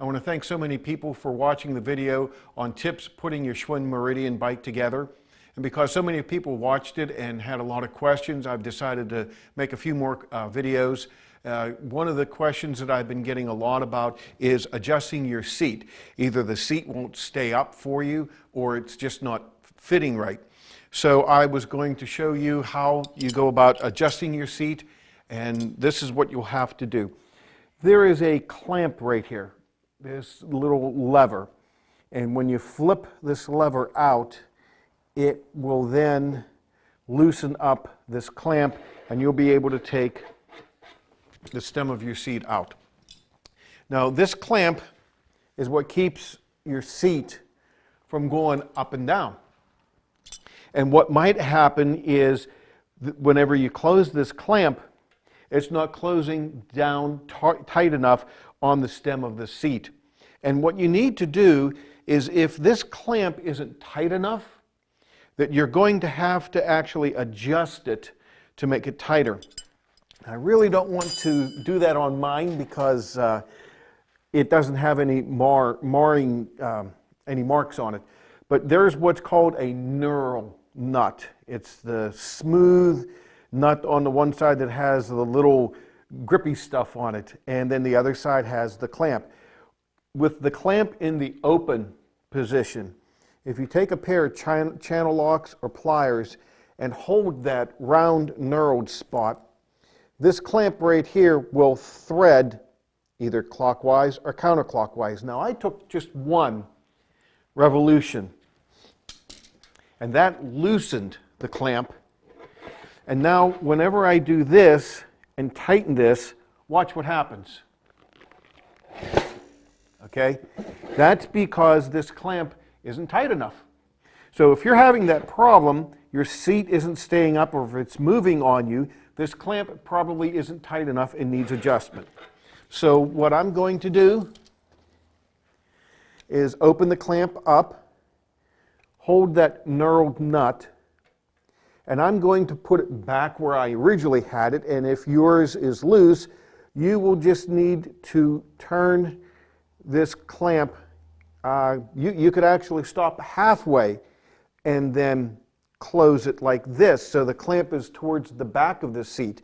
I want to thank so many people for watching the video on tips putting your Schwinn Meridian bike together. And because so many people watched it and had a lot of questions, I've decided to make a few more videos. One of the questions that I've been getting a lot about is adjusting your seat. Either the seat won't stay up for you or it's just not fitting right. So I was going to show you how you go about adjusting your seat, and this is what you'll have to do. There is a clamp right here, this little lever, and when you flip this lever out, it will then loosen up this clamp and you'll be able to take the stem of your seat out. Now this clamp is what keeps your seat from going up and down. And what might happen is whenever you close this clamp, it's not closing down tight enough on the stem of the seat. And what you need to do is, if this clamp isn't tight enough, that you're going to have to actually adjust it to make it tighter. I really don't want to do that on mine because it doesn't have any marks on it. But there's what's called a knurl nut. It's the smooth nut on the one side that has the little grippy stuff on it, and then the other side has the clamp. With the clamp in the open position, if you take a pair of channel locks or pliers and hold that round knurled spot, this clamp right here will thread either clockwise or counterclockwise. Now I took just one revolution and that loosened the clamp. And now whenever I do this and tighten this, watch what happens. Okay? That's because this clamp isn't tight enough. So if you're having that problem, your seat isn't staying up, or if it's moving on you, this clamp probably isn't tight enough and needs adjustment. So what I'm going to do is open the clamp up, hold that knurled nut, and I'm going to put it back where I originally had it, and if yours is loose, you will just need to turn this clamp. You could actually stop halfway and then close it like this, so the clamp is towards the back of the seat.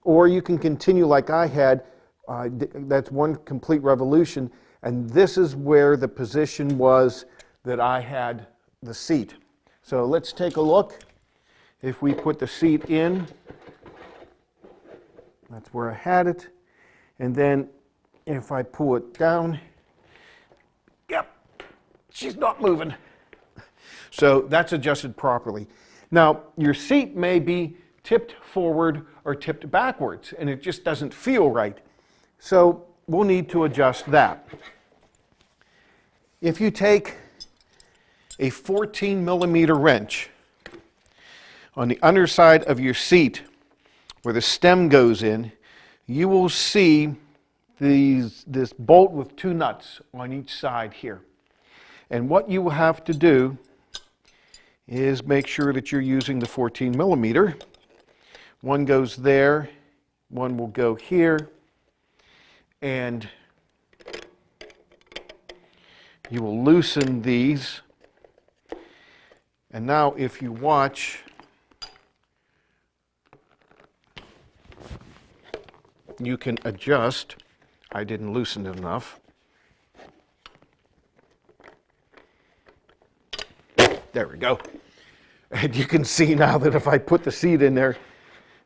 Or you can continue like I had. That's one complete revolution, and this is where the position was that I had the seat. So let's take a look. If we put the seat in, that's where I had it, and then if I pull it down, yep, she's not moving. So that's adjusted properly. Now your seat may be tipped forward or tipped backwards, and it just doesn't feel right. So we'll need to adjust that. If you take a 14mm wrench on the underside of your seat where the stem goes in, you will see this bolt with two nuts on each side here. And what you will have to do is make sure that you're using the 14mm. One goes there, one will go here, and you will loosen these. And now if you watch, you can adjust. I didn't loosen it enough. There we go. And you can see now that if I put the seat in there,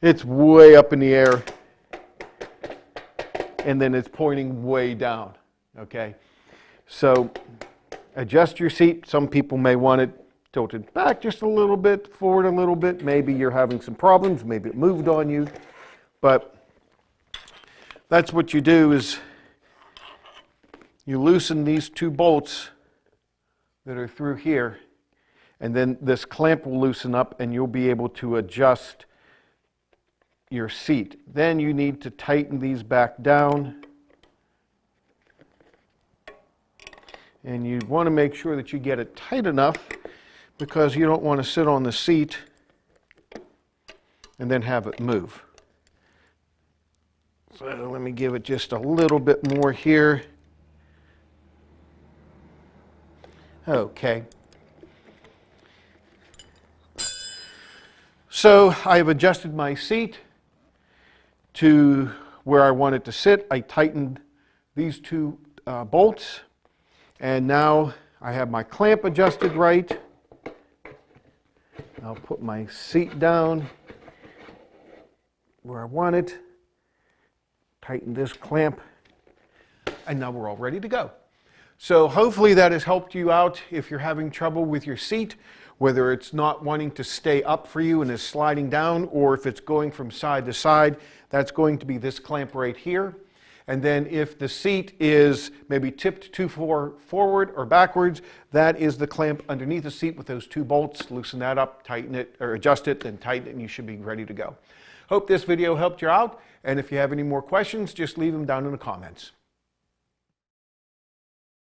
it's way up in the air, and then it's pointing way down. Okay? So adjust your seat. Some people may want it tilted back just a little bit, forward a little bit. Maybe you're having some problems. Maybe it moved on you. But that's what you do, is you loosen these two bolts that are through here, and then this clamp will loosen up and you'll be able to adjust your seat. Then you need to tighten these back down, and you want to make sure that you get it tight enough, because you don't want to sit on the seat and then have it move. So let me give it just a little bit more here. Okay. So I have adjusted my seat to where I want it to sit. I tightened these two bolts, and now I have my clamp adjusted right. I'll put my seat down where I want it, tighten this clamp, and now we're all ready to go. So hopefully that has helped you out if you're having trouble with your seat, whether it's not wanting to stay up for you and is sliding down, or if it's going from side to side. That's going to be this clamp right here. And then if the seat is maybe tipped too far forward or backwards, that is the clamp underneath the seat with those two bolts. Loosen that up, tighten it, or adjust it, then tighten it, and you should be ready to go. Hope this video helped you out, and if you have any more questions, just leave them down in the comments.